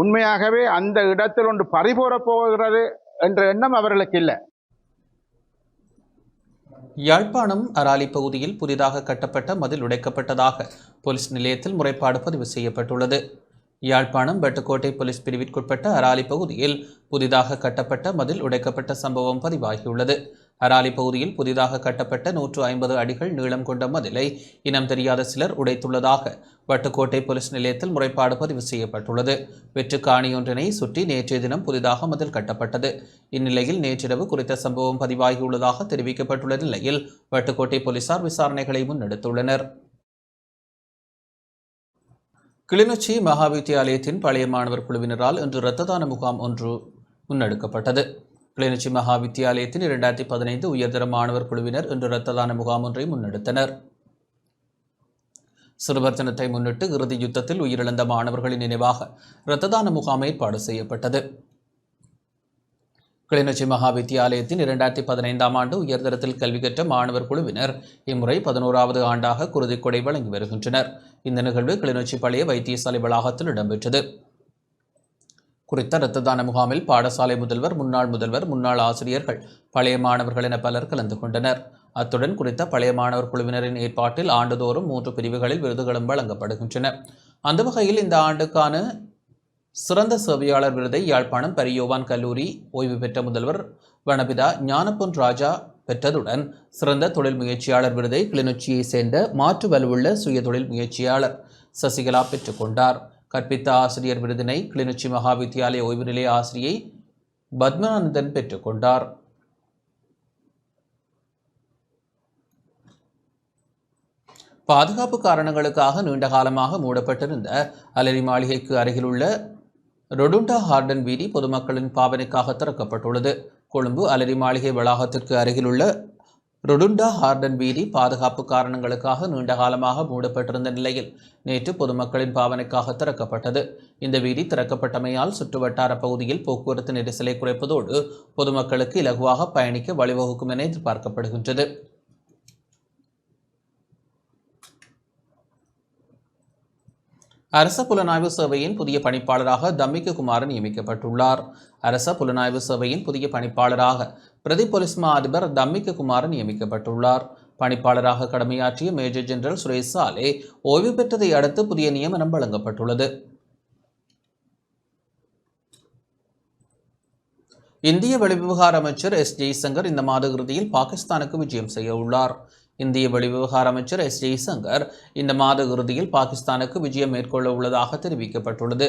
உண்மையாகவே அந்த இடத்தில் ஒன்று பறிபோறப் போகிறது என்ற எண்ணம் அவர்களுக்கு இல்லை. யாழ்ப்பாணம் அராலி பகுதியில் புதிதாக கட்டப்பட்ட மதில் உடைக்கப்பட்டதாக போலீஸ் நிலையத்தில் முறைப்பாடு பதிவு செய்யப்பட்டுள்ளது. யாழ்ப்பாணம் வட்டுக்கோட்டை போலீஸ் பிரிவிற்குட்பட்ட அராலி பகுதியில் புதிதாக கட்டப்பட்ட மதில் உடைக்கப்பட்ட சம்பவம் பதிவாகியுள்ளது. அராலி பகுதியில் புதிதாக கட்டப்பட்ட 150 அடிகள் நீளம் கொண்ட மதிலை இனம் தெரியாத சிலர் உடைத்துள்ளதாக வட்டுக்கோட்டை போலீஸ் நிலையத்தில் முறைப்பாடு பதிவு செய்யப்பட்டுள்ளது. வெற்றுக்காணியொன்றினை சுற்றி நேற்றைய தினம் புதிதாக மதில் கட்டப்பட்டது. இந்நிலையில் நேற்றிரவு குறித்த சம்பவம் பதிவாகியுள்ளதாக தெரிவிக்கப்பட்டுள்ள நிலையில் வட்டுக்கோட்டை போலீசார் விசாரணைகளை முன்னெடுத்துள்ளனர். கிளிநொச்சி மகாவித்தியாலயத்தின் பழைய மாணவர் குழுவினரால் இன்று இரத்த தான முகாம் ஒன்று முன்னெடுக்கப்பட்டது. கிளிநொச்சி மகாவித்தியாலயத்தின் 2015 உயர்தர மாணவர் குழுவினர் இன்று இரத்த தான முகாம் ஒன்றை முன்னெடுத்தனர். சிறுவர் தினத்தை முன்னிட்டு இறுதி யுத்தத்தில் உயிரிழந்த மாணவர்களின் நினைவாக இரத்த தான முகாம் ஏற்பாடு செய்யப்பட்டது. கிளிநொச்சி மகாவித்தியாலயத்தின் 2015ஆம் ஆண்டு உயர்தரத்தில் கல்வி கற்ற மாணவர் குழுவினர் இம்முறை 11வது ஆண்டாக குருதிக்கொடை வழங்கி வருகின்றனர். இந்த நிகழ்வு கிளிநொச்சி பழைய வைத்தியசாலை வளாகத்தில் இடம்பெற்றது. குறித்த இரத்த தான முகாமில் பாடசாலை முதல்வர், முன்னாள் ஆசிரியர்கள், பழைய மாணவர்கள் என பலர் கலந்து கொண்டனர். அத்துடன் குறித்த பழைய மாணவர் குழுவினரின் ஏற்பாட்டில் ஆண்டுதோறும் 3 பிரிவுகளில் விருதுகளும் வழங்கப்படுகின்றன. அந்த வகையில் இந்த ஆண்டுக்கான சிறந்த சேவையாளர் விருதை யாழ்ப்பாணம் பரியோவான் கல்லூரி ஓய்வு பெற்ற முதல்வர் வனபிதா ஞானப்பொன் ராஜா பெற்றதுடன் சிறந்த தொழில் முயற்சியாளர் விருதை கிளிநொச்சியை சேர்ந்த மாற்று வலுவுள்ள சுய தொழில் முயற்சியாளர் சசிகலா பெற்றுக்கொண்டார். கற்பித்த ஆசிரியர் விருதினை கிளிநொச்சி மகாவித்தியாலய ஓய்வு நிலைய ஆசிரியை பத்மநாதன் பெற்றுக்கொண்டார். பாதுகாப்பு காரணங்களுக்காக நீண்ட காலமாக மூடப்பட்டிருந்த அலரி மாளிகைக்கு அருகிலுள்ள ரொடுண்டா ஹார்டன் வீதி பொதுமக்களின் பாவனைக்காக திறக்கப்பட்டுள்ளது. கொழும்பு அலரி மாளிகை வளாகத்திற்கு அருகிலுள்ள ரொடுண்டா ஹார்டன் வீதி பாதுகாப்பு காரணங்களுக்காக நீண்ட காலமாக மூடப்பட்டிருந்த நிலையில் நேற்று பொதுமக்களின் பாவனைக்காக திறக்கப்பட்டது. இந்த வீதி திறக்கப்பட்டமையால் சுற்றுவட்டார பகுதியில் போக்குவரத்து நெரிசலை குறைப்பதோடு பொதுமக்களுக்கு இலகுவாக பயணிக்க வழிவகுக்கும் என எதிர்பார்க்கப்படுகின்றது. அரச புலனாய்வு சேவையின் புதிய பணிப்பாளராக தம்மிக்க குமார் நியமிக்கப்பட்டுள்ளார். அரச புலனாய்வு சேவையின் புதிய பணிப்பாளராக பிரதி போலீஸ் மா அதிபர் தம்மிக்க குமார் நியமிக்கப்பட்டுள்ளார். பணிப்பாளராக கடமையாற்றிய மேஜர் ஜெனரல் சுரேஷ் சாலே ஓய்வு பெற்றதை அடுத்து புதிய நியமனம் வழங்கப்பட்டுள்ளது. இந்திய வெளிவிவகார அமைச்சர் எஸ் ஜெய்சங்கர் இந்த மாத இறுதியில் பாகிஸ்தானுக்கு விஜயம் செய்ய உள்ளார். இந்திய வெளிவிவகார அமைச்சர் எஸ் ஜெய்சங்கர் இந்த மாத இறுதியில் பாகிஸ்தானுக்கு விஜயம் மேற்கொள்ள உள்ளதாக தெரிவிக்கப்பட்டுள்ளது.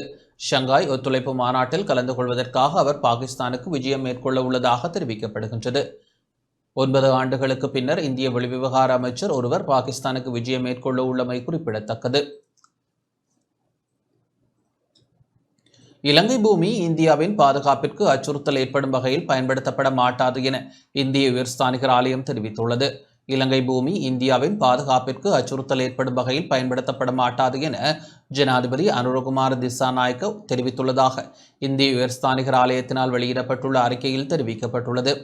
ஷங்காய் ஒத்துழைப்பு மாநாட்டில் கலந்து கொள்வதற்காக அவர் பாகிஸ்தானுக்கு விஜயம் மேற்கொள்ள உள்ளதாக தெரிவிக்கப்படுகின்றது. 9 ஆண்டுகளுக்கு பின்னர் இந்திய வெளிவிவகார அமைச்சர் ஒருவர் பாகிஸ்தானுக்கு விஜயம் மேற்கொள்ள உள்ளமை குறிப்பிடத்தக்கது. இலங்கை பூமி இந்தியாவின் பாதுகாப்பிற்கு அச்சுறுத்தல் ஏற்படும் வகையில் பயன்படுத்தப்பட மாட்டாது என இந்திய உயர்ஸ்தானிகர் ஆலயம் தெரிவித்துள்ளது. இலங்கை பூமி இந்தியாவின் பாதுகாப்பிற்கு அச்சுறுத்தல் ஏற்படும் வகையில் பயன்படுத்தப்பட மாட்டாது என ஜனாதிபதி அனுரகுமார திசாநாயக்க தெரிவித்துள்ளதாக இந்திய உயர்ஸ்தானிகர் ஆலயத்தினால் வெளியிடப்பட்டுள்ள அறிக்கையில் தெரிவிக்கப்பட்டுள்ளது.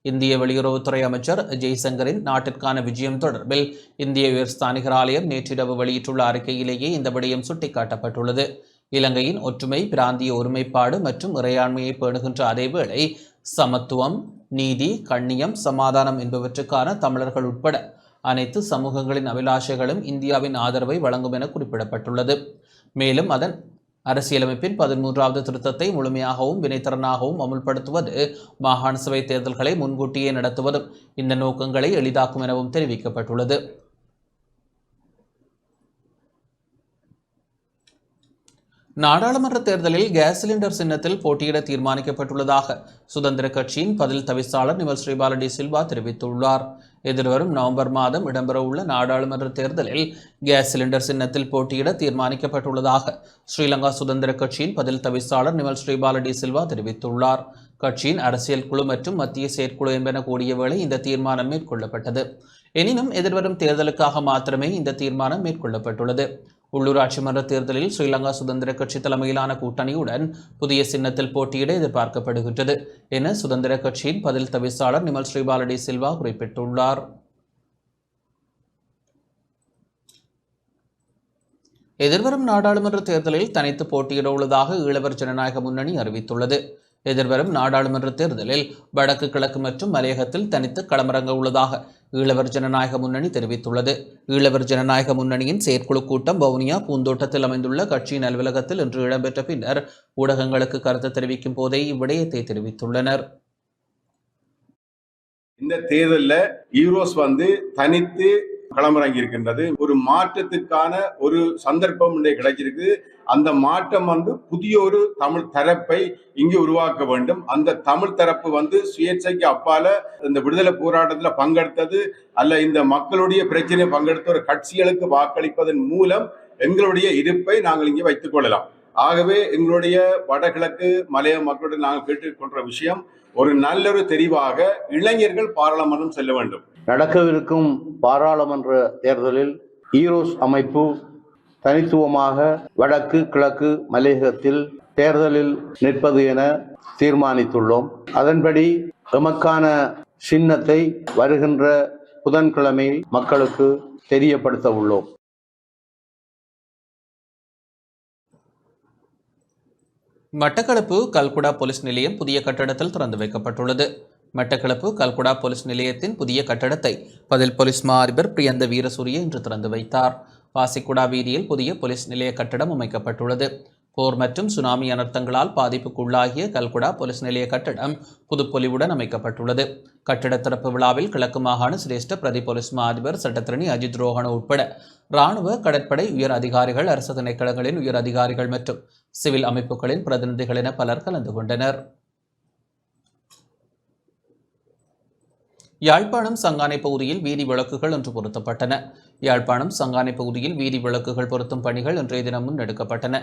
இந்திய வெளியுறவுத்துறை அமைச்சர் ஜெய்சங்கரின் நாட்டிற்கான விஜயம் தொடர்பில் இந்திய உயர்ஸ்தானிகர் ஆலயம் நேற்றிரவு வெளியிட்டுள்ள அறிக்கையிலேயே இந்த விடயம் சுட்டிக்காட்டப்பட்டுள்ளது. இலங்கையின் ஒற்றுமை, பிராந்திய ஒருமைப்பாடு மற்றும் இறையாண்மையை பேணுகின்ற அதேவேளை சமத்துவம், நீதி, கண்ணியம், சமாதானம் என்பவற்றுக்கான தமிழர்கள் உட்பட அனைத்து சமூகங்களின் அபிலாஷைகளும் இந்தியாவின் ஆதரவை வழங்கும் என குறிப்பிடப்பட்டுள்ளது. மேலும் அதன் அரசியலமைப்பின் 13வது திருத்தத்தை முழுமையாகவும் வினைத்திறனாகவும் அமுல்படுத்துவது, மாகாண சபை தேர்தல்களை முன்கூட்டியே நடத்துவதும் இந்த நோக்கங்களை எளிதாக்கும் எனவும் தெரிவிக்கப்பட்டுள்ளது. நாடாளுமன்ற தேர்தலில் கேஸ் சிலிண்டர் சின்னத்தில் போட்டியிட தீர்மானிக்கப்பட்டுள்ளதாக சுதந்திர கட்சியின் பதில் தவிசாளர் நிமல் ஸ்ரீபால டி சில்வா தெரிவித்துள்ளார். எதிர்வரும் நவம்பர் மாதம் இடம்பெறவுள்ள நாடாளுமன்ற தேர்தலில் கேஸ் சிலிண்டர் சின்னத்தில் போட்டியிட தீர்மானிக்கப்பட்டுள்ளதாக ஸ்ரீலங்கா சுதந்திர கட்சியின் பதில் தவிசாளர் நிமல் ஸ்ரீபால டி சில்வா தெரிவித்துள்ளார். கட்சியின் அரசியல் குழு மற்றும் மத்திய செயற்குழு என்பன கூடிய வேளை இந்த தீர்மானம் மேற்கொள்ளப்பட்டது. எனினும் எதிர்வரும் தேர்தலுக்காக மாத்திரமே இந்த தீர்மானம் மேற்கொள்ளப்பட்டுள்ளது. உள்ளூராட்சி மன்ற தேர்தலில் ஸ்ரீலங்கா சுதந்திர கட்சி தலைமையிலான கூட்டணியுடன் புதிய சின்னத்தில் போட்டியிட எதிர்பார்க்கப்படுகின்றது என சுதந்திர கட்சியின் பதில் தவிசாளர் நிமல் ஸ்ரீபால டி சில்வா குறிப்பிட்டுள்ளார். எதிர்வரும் நாடாளுமன்ற தேர்தலில் தனித்து போட்டியிட உள்ளதாக ஈழவர் ஜனநாயக முன்னணி அறிவித்துள்ளது. எதிர்வரும் நாடாளுமன்ற தேர்தலில் வடக்கு கிழக்கு மற்றும் மலையகத்தில் தனித்து களமிறங்க உள்ளதாக ஈழவர் ஜனநாயக முன்னணி தெரிவித்துள்ளது. ஈழவர் ஜனநாயக முன்னணியின் செயற்குழு கூட்டம் வவுனியா பூந்தோட்டத்தில் அமைந்துள்ள கட்சியின் அலுவலகத்தில் இன்று இடம்பெற்ற பின்னர் ஊடகங்களுக்கு கருத்து தெரிவிக்கும் போதே இவ்விடயத்தை தெரிவித்துள்ளனர். இந்த தேர்தலில் ஈரோஸ் தனித்து களமிறங்கி இருக்கின்றது. ஒரு மாற்றத்துக்கான ஒரு சந்தர்ப்பம் கிடைச்சிருக்கு. அந்த மாற்றம் புதிய ஒரு தமிழ் தரப்பை இங்கு உருவாக்க வேண்டும். அந்த தமிழ் தரப்பு சுயேட்சைக்கு அப்பால இந்த விடுதலை போராட்டத்தில் பங்கெடுத்தது அல்ல, இந்த மக்களுடைய பிரச்சனையை பங்கெடுத்த ஒரு கட்சிகளுக்கு வாக்களிப்பதன் மூலம் எங்களுடைய இருப்பை நாங்கள் இங்கே வைத்துக் கொள்ளலாம். ஆகவே எங்களுடைய வடகிழக்கு மலைய மக்களுடன் நாங்கள் கேட்டுக்கொண்ட விஷயம், ஒரு நல்லொரு தெரிவாக இளைஞர்கள் பாராளுமன்றம் செல்ல வேண்டும். நடக்கவிருக்கும் பாராளுமன்ற தேர்தலில் ஈரோஸ் அமைப்பு தனித்துவமாக வடக்கு கிழக்கு மலையகத்தில் தேர்தலில் நிற்பது என தீர்மானித்துள்ளோம். அதன்படி எமக்கான சின்னத்தை வருகின்ற புதன்கிழமை மக்களுக்கு தெரியப்படுத்த உள்ளோம். மட்டக்களப்பு கல்குடா போலீஸ் நிலையம் புதிய கட்டடத்தில் திறந்து வைக்கப்பட்டுள்ளது. மட்டக்களப்பு கல்குடா போலீஸ் நிலையத்தின் புதிய கட்டடத்தை பதில் போலீஸ் மா அதிபர் பிரியந்த வீரசூரிய இன்று திறந்து வைத்தார். பாசிக்குடா வீதியில் புதிய போலீஸ் நிலைய கட்டடம் அமைக்கப்பட்டுள்ளது. போர் மற்றும் சுனாமி அனர்த்தங்களால் பாதிப்புக்குள்ளாகிய கல்குடா போலீஸ் நிலைய கட்டடம் புதுப்பொலிவுடன் அமைக்கப்பட்டுள்ளது. கட்டட திறப்பு விழாவில் கிழக்கு மாகாண சிரேஷ்ட பிரதி போலீஸ் மா அதிபர் சட்டத்திரணி அஜித் ரோஹன உட்பட இராணுவ கடற்படை உயர் அதிகாரிகள், அரசு திணைக்களங்களின் உயர் அதிகாரிகள் மற்றும் சிவில் அமைப்புகளின் பிரதிநிதிகள் என பலர் கலந்து கொண்டனர். யாழ்ப்பாணம் சங்கானை பகுதியில் வீதி விளக்குகள் இன்று பொருத்தப்பட்டன. யாழ்ப்பாணம் சங்கானை பகுதியில் வீதி விளக்குகள் பொருத்தும் பணிகள் இன்றைய தினம் முன்னெடுக்கப்பட்டன.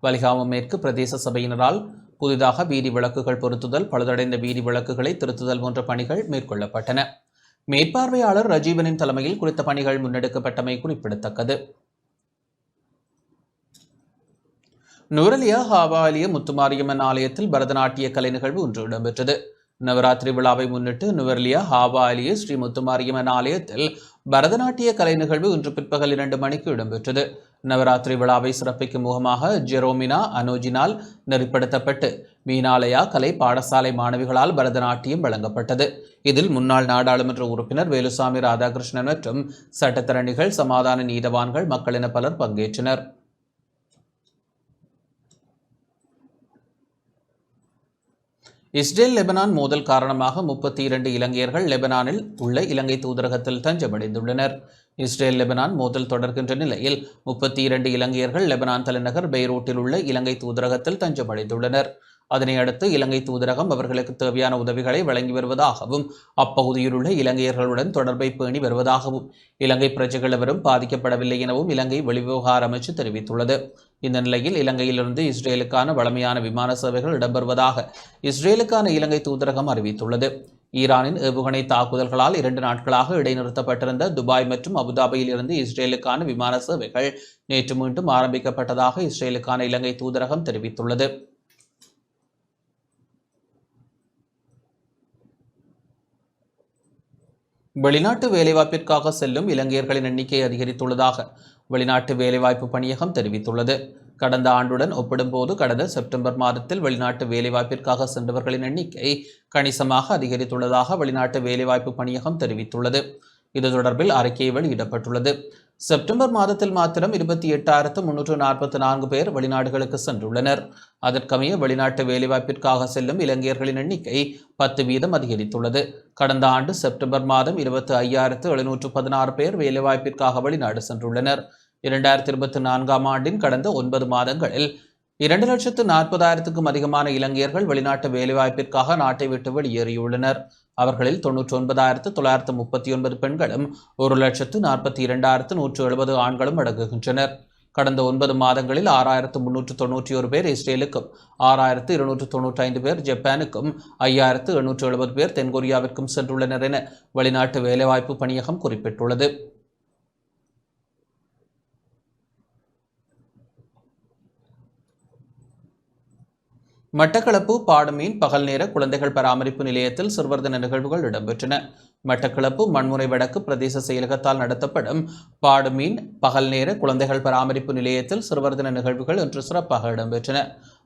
வலிகாமம் மேற்கு பிரதேச சபையினரால் புதிதாக வீதி விளக்குகள் பொருத்துதல், பழுதடைந்த வீதி விளக்குகளை திருத்துதல் போன்ற பணிகள் மேற்கொள்ளப்பட்டன. மேற்பார்வையாளர் ரஜீவனின் தலைமையில் குறித்த பணிகள் முன்னெடுக்கப்பட்டமை குறிப்பிடத்தக்கது. நுவரெலியா ஹாவாலிய முத்துமாரியம்மன் ஆலயத்தில் பரதநாட்டிய கலை நிகழ்வு ஒன்று இடம்பெற்றது. நவராத்திரி விழாவை முன்னிட்டு நுவரெலியா ஹாவாலிய ஸ்ரீ முத்துமாரியம்மன் ஆலயத்தில் பரதநாட்டிய கலை நிகழ்வு இன்று பிற்பகல் 2 மணிக்கு இடம்பெற்றது. நவராத்திரி விழாவை சிறப்பிக்கும் முகமாக ஜெரோமினா அனோஜினால் நெறிப்படுத்தப்பட்டு மீனாலயா கலை பாடசாலை மாணவிகளால் பரதநாட்டியம் வழங்கப்பட்டது. இதில் முன்னாள் நாடாளுமன்ற உறுப்பினர் வேலுசாமி ராதாகிருஷ்ணன் மற்றும் சட்டத்தரணிகள், சமாதான நீதவான்கள், மக்கள் என பலர் பங்கேற்றனர். இஸ்ரேல் லெபனான் மோதல் காரணமாக 32 இலங்கையர்கள் லெபனானில் உள்ள இலங்கை தூதரகத்தில் தஞ்சமடைந்துள்ளனர். இஸ்ரேல் லெபனான் மோதல் தொடர்கின்ற நிலையில் 32 இலங்கையர்கள் லெபனான் தலைநகர் பெய்ரூட்டில் உள்ள இலங்கை தூதரகத்தில் தஞ்சமடைந்துள்ளனர். அதனையடுத்து இலங்கை தூதரகம் அவர்களுக்கு தேவையான உதவிகளை வழங்கி வருவதாகவும் அப்பகுதியில் உள்ள இலங்கையர்களுடன் தொடர்பை பேணி வருவதாகவும் இலங்கை பிரஜைகள் எவரும் பாதிக்கப்படவில்லை எனவும் இலங்கை வெளிவிவகார அமைச்சு தெரிவித்துள்ளது. இந்த நிலையில் இலங்கையிலிருந்து இஸ்ரேலுக்கான வழமையான விமான சேவைகள் இடம்பெறுவதாக இஸ்ரேலுக்கான இலங்கை தூதரகம் அறிவித்துள்ளது. ஈரானின் ஏவுகணை தாக்குதல்களால் 2 நாட்களாக இடைநிறுத்தப்பட்டிருந்த துபாய் மற்றும் அபுதாபியில் இருந்து இஸ்ரேலுக்கான விமான சேவைகள் நேற்று மீண்டும் ஆரம்பிக்கப்பட்டதாக இஸ்ரேலுக்கான இலங்கை தூதரகம் தெரிவித்துள்ளது. வெளிநாட்டு வேலைவாய்ப்பிற்காக செல்லும் இலங்கையர்களின் எண்ணிக்கை அதிகரித்துள்ளதாக வெளிநாட்டு வேலைவாய்ப்பு பணியகம் தெரிவித்துள்ளது. கடந்த ஆண்டுடன் ஒப்பிடும்போது கடந்த செப்டம்பர் மாதத்தில் வெளிநாட்டு வேலைவாய்ப்பிற்காக சென்றவர்களின் எண்ணிக்கை கணிசமாக அதிகரித்துள்ளதாக வெளிநாட்டு வேலைவாய்ப்பு பணியகம் தெரிவித்துள்ளது. இது தொடர்பில் அறிக்கை வெளியிடப்பட்டுள்ளது. செப்டம்பர் மாதத்தில் மாத்திரம் 28,344 பேர் வெளிநாடுகளுக்கு சென்றுள்ளனர். அதற்கமைய வெளிநாட்டு வேலைவாய்ப்பிற்காக செல்லும் இலங்கையர்களின் எண்ணிக்கை 10% அதிகரித்துள்ளது. கடந்த ஆண்டு செப்டம்பர் மாதம் 25,716 பேர் வேலைவாய்ப்பிற்காக வெளிநாடு சென்றுள்ளனர். 2024 ஆண்டின் கடந்த 9 மாதங்களில் 2,40,000க்கும் அதிகமான இலங்கையர்கள் வெளிநாட்டு வேலைவாய்ப்பிற்காக நாட்டை விட்டு வெளியேறியுள்ளனர். அவர்களில் 99,939 பெண்களும் 1,42,170 ஆண்களும் அடங்குகின்றனர். கடந்த 9 மாதங்களில் 6,391 பேர் இஸ்ரேலுக்கும், 6,295 பேர் ஜப்பானுக்கும், 5,870 பேர் தென்கொரியாவிற்கும் சென்றுள்ளனர் என வெளிநாட்டு வேலைவாய்ப்பு பணியகம் குறிப்பிட்டுள்ளது. மட்டக்களப்பு பாடுமீன் பகல் நேர குழந்தைகள் பராமரிப்பு நிலையத்தில் சிறுவர் தின நிகழ்வுகள் இடம்பெற்றன. மட்டக்களப்பு மண்முனை வடக்கு பிரதேச செயலகத்தால் நடத்தப்படும் பாடுமீன் பகல் நேர குழந்தைகள் பராமரிப்பு நிலையத்தில் சிறுவர் தின நிகழ்வுகள் இன்று சிறப்பாக இடம்பெற்றன.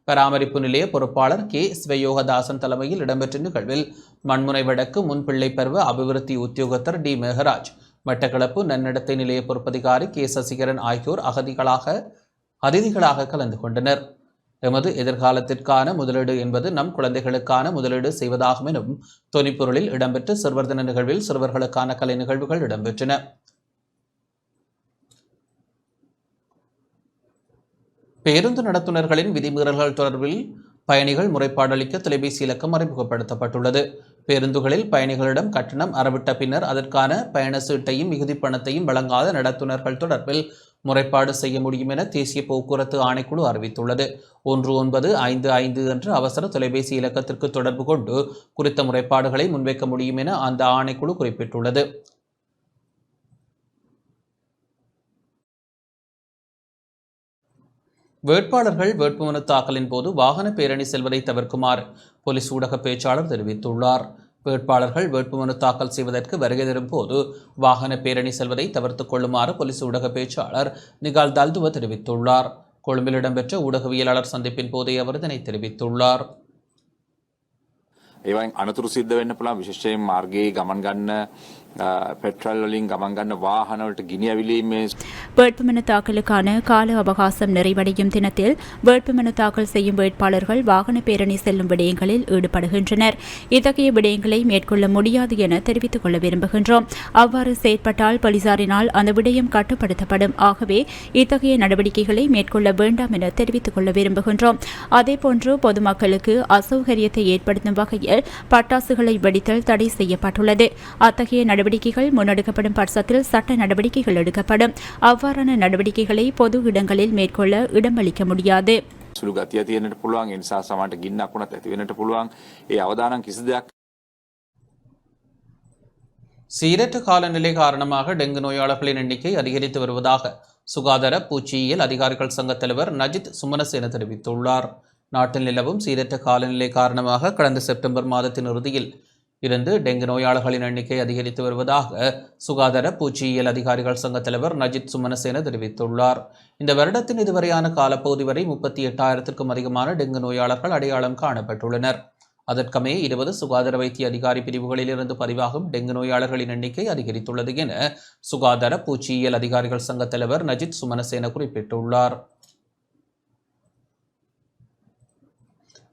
பராமரிப்பு நிலைய பொறுப்பாளர் கே சிவயோகதாசன் தலைமையில் இடம்பெற்ற நிகழ்வில் மண்முனை வடக்கு முன்பிள்ளை பருவ அபிவிருத்தி உத்தியோகத்தர் டி மேகராஜ், மட்டக்களப்பு நன்னடத்தை நிலைய பொறுப்பதிகாரி கே சசிகரன் ஆகியோர் அதிதிகளாக கலந்து கொண்டனர். எமது எதிர்காலத்திற்கான முதலீடு என்பது நம் குழந்தைகளுக்கான முதலீடு செய்வதாகும் எனும் தொனிப்பொருளில் இடம்பெற்ற சிறுவர் தின நிகழ்வில் சிறுவர்களுக்கான கலை நிகழ்வுகள் இடம்பெற்றன. பேருந்து நடத்துனர்களின் விதிமீறல்கள் தொடர்பில் பயணிகள் முறைப்பாடு அளிக்க தொலைபேசி இலக்கம் அறிமுகப்படுத்தப்பட்டுள்ளது. பேருந்துகளில் பயணிகளிடம் கட்டணம் அறவிட்ட பின்னர் அதற்கான பயண சீட்டையும் மிகுதி பணத்தையும் வழங்காத நடத்துனர்கள் தொடர்பில் முறைப்பாடு செய்ய முடியும் என தேசிய போக்குவரத்து ஆணைக்குழு அறிவித்துள்ளது. 1955 என்ற அவசர தொலைபேசி இலக்கத்திற்கு தொடர்பு கொண்டு குறித்த முறைப்பாடுகளை முன்வைக்க முடியும் என அந்த ஆணைக்குழு குறிப்பிட்டுள்ளது. வேட்பாளர்கள் வேட்புமனு தாக்கலின் போது வாகன பேரணி செல்வதை தவிர்க்குமாறு போலீஸ் ஊடக பேச்சாளர் தெரிவித்துள்ளார். வேட்பாளர்கள் வேட்புமனு தாக்கல் செய்வதற்கு வருகை தரும் போது வாகன பேரணி செல்வதை தவிர்த்துக் கொள்ளுமாறு போலீஸ் ஊடக பேச்சாளர் நிகால் தல்துவ தெரிவித்துள்ளார். கொழும்பில் இடம்பெற்ற ஊடகவியலாளர் சந்திப்பின் போதே அவர் இதனை தெரிவித்துள்ளார். ඒවයින් අනතුරු සිද්ධ වෙන්න පුළුවන් විශේෂයෙන් මාර්ගයේ ගමන් ගන්න පෙට්‍රල් වලින් ගමන් ගන්න වාහන වලට ගිනි ඇවිලීමේ வேட்புமனு தாக்கலுக்கான கால அவகாசம் நிறைவடையும் தினத்தில் வேட்புமனு தாக்கல் செய்யும் வேட்பாளர்கள் வாகன பேரணி செல்லும் விடயங்களில் ஈடுபடுகின்றனர். இத்தகைய விடயங்களை மேற்கொள்ள முடியாது என தெரிவித்துக் கொள்ள விரும்புகின்றோம். அவ்வாறு செயற்பட்டால் போலீசாரினால் அந்த விடயம் கட்டுப்படுத்தப்படும். ஆகவே இத்தகைய நடவடிக்கைகளை மேற்கொள்ள வேண்டாம் என தெரிவித்துக் கொள்ள விரும்புகின்றோம். அதேபோன்று பொதுமக்களுக்கு அசௌகரியத்தை ஏற்படுத்தும் வகையில் பட்டாசுகளை வெடித்தல் தடை செய்யப்பட்டுள்ளது. அத்தகைய நடவடிக்கைகள் முன்னெடுக்கப்படும் பட்சத்தில் சட்ட நடவடிக்கைகள் எடுக்கப்படும். அவ்வாறான நடவடிக்கைகளை பொது இடங்களில் மேற்கொள்ள இடமளிக்க முடியாது. සුළු ගතිය තියෙන්නට පුළුවන්. ඒ නිසා සමහරට ගින්නක් වුණත් ඇති වෙන්නට පුළුවන්. ඒ අවදානම් කිසි දෙයක් சீரற்ற காலநிலை காரணமாக டெங்கு நோயாளர்களின் எண்ணிக்கை அதிகரித்து வருவதாக சுகாதார பூச்சியியல் அதிகாரிகள் சங்க தலைவர் நஜித் சுமனசேன தெரிவித்துள்ளார். நாட்டில் நிலவும் சீரற்ற காலநிலை காரணமாக கடந்த செப்டம்பர் மாதத்தின் இறுதியில் இருந்து டெங்கு நோயாளர்களின் எண்ணிக்கை அதிகரித்து வருவதாக சுகாதார பூச்சியியல் அதிகாரிகள் சங்க தலைவர் நஜித் சுமனசேன தெரிவித்துள்ளார். இந்த வருடத்தின் இதுவரையான காலப்பகுதி வரை 38,000க்கும் அதிகமான டெங்கு நோயாளர்கள் அடையாளம் காணப்பட்டுள்ளனர். அதற்கமே 20 சுகாதார வைத்திய அதிகாரி பிரிவுகளில் இருந்து பதிவாகும் டெங்கு நோயாளர்களின் எண்ணிக்கை அதிகரித்துள்ளது என சுகாதார பூச்சியியல் அதிகாரிகள் சங்க தலைவர் நஜித் சுமனசேன குறிப்பிட்டுள்ளார்.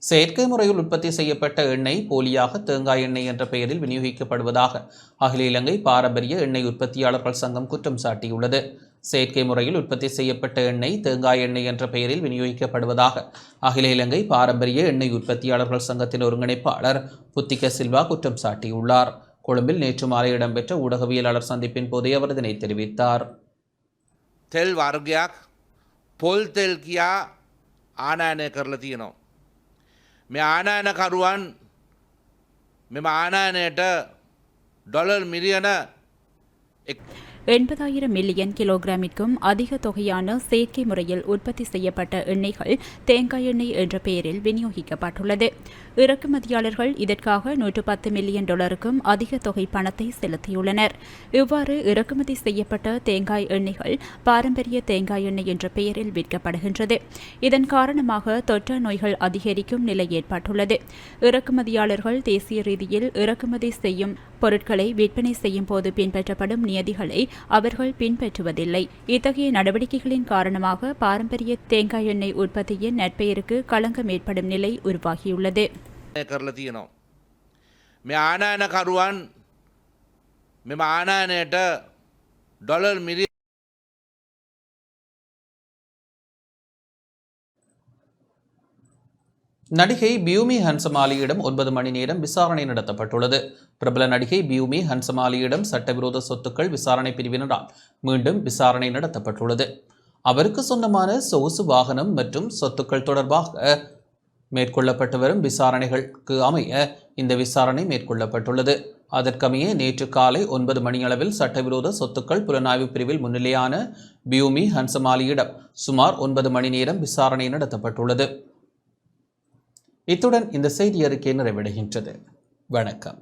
செயற்கை முறையில் உற்பத்தி செய்யப்பட்ட எண்ணெய் போலியாக தேங்காய் எண்ணெய் என்ற பெயரில் விநியோகிக்கப்படுவதாக அகில இலங்கை பாரம்பரிய எண்ணெய் உற்பத்தியாளர்கள் சங்கம் குற்றம் சாட்டியுள்ளது. செயற்கை முறையில் உற்பத்தி செய்யப்பட்ட எண்ணெய் தேங்காய் எண்ணெய் என்ற பெயரில் விநியோகிக்கப்படுவதாக அகில இலங்கை பாரம்பரிய எண்ணெய் உற்பத்தியாளர்கள் சங்கத்தின் ஒருங்கிணைப்பாளர் புத்திக சில்வா குற்றம் சாட்டியுள்ளார். கொழும்பில் நேற்று மாலை இடம்பெற்ற ஊடகவியலாளர் சந்திப்பின் போதே அவர் இதனை தெரிவித்தார். තෙල් වර්ගයක් පොල් තෙල් කියා ආනයනය කරලා තියෙනවා. මේ ආනයනකරුවන් මෙම ආනයනයට ඩොලර් මිලියන 80,000 மில்லியன் கிலோகிராமிற்கும் அதிக தொகையான செயற்கை முறையில் உற்பத்தி செய்யப்பட்ட எண்ணெய்கள் தேங்காய் எண்ணெய் என்ற பெயரில் விநியோகிக்கப்பட்டுள்ளது. இறக்குமதியாளர்கள் இதற்காக $110 மில்லியன் அதிக தொகை பணத்தை செலுத்தியுள்ளனர். இவ்வாறு இறக்குமதி செய்யப்பட்ட தேங்காய் எண்ணெய்கள் பாரம்பரிய தேங்காய் எண்ணெய் என்ற பெயரில் விற்கப்படுகின்றது. இதன் காரணமாக தொற்றா நோய்கள் அதிகரிக்கும் நிலை ஏற்பட்டுள்ளது. இறக்குமதியாளர்கள் தேசிய ரீதியில் இறக்குமதி செய்யும் பொருட்களை விற்பனை செய்யும் போது பின்பற்றப்படும் நியதிகளை அவர்கள் பின்பற்றுவதில்லை. இத்தகைய நடவடிக்கைகளின் காரணமாக பாரம்பரிய தேங்காய் எண்ணெய் உற்பத்தியின் நற்பெயருக்கு களங்கம் ஏற்படும் நிலை உருவாகியுள்ளது. මේ ආනයනකරුවන් මෙම ආනයනයට ඩොලර් මිලියන நடிகை பியூமி ஹன்சமாலியிடம் 9 மணி நேரம் விசாரணை நடத்தப்பட்டுள்ளது. பிரபல நடிகை பியூமி ஹன்சமாலியிடம் சட்டவிரோத சொத்துக்கள் விசாரணை பிரிவினரால் மீண்டும் விசாரணை நடத்தப்பட்டுள்ளது. அவருக்கு சொந்தமான சொகுசு வாகனம் மற்றும் சொத்துக்கள் தொடர்பாக மேற்கொள்ளப்பட்டு வரும் விசாரணைகளுக்கு அமைய இந்த விசாரணை மேற்கொள்ளப்பட்டுள்ளது. அதற்கமைய நேற்று காலை 9 மணியளவில் சட்டவிரோத சொத்துக்கள் புலனாய்வு பிரிவில் முன்னிலையான பியூமி ஹன்சமாலியிடம் சுமார் 9 மணி நேரம் விசாரணை நடத்தப்பட்டுள்ளது. இத்துடன் இந்த செய்தி அறிக்கை நிறைவடைகின்றது. வணக்கம்.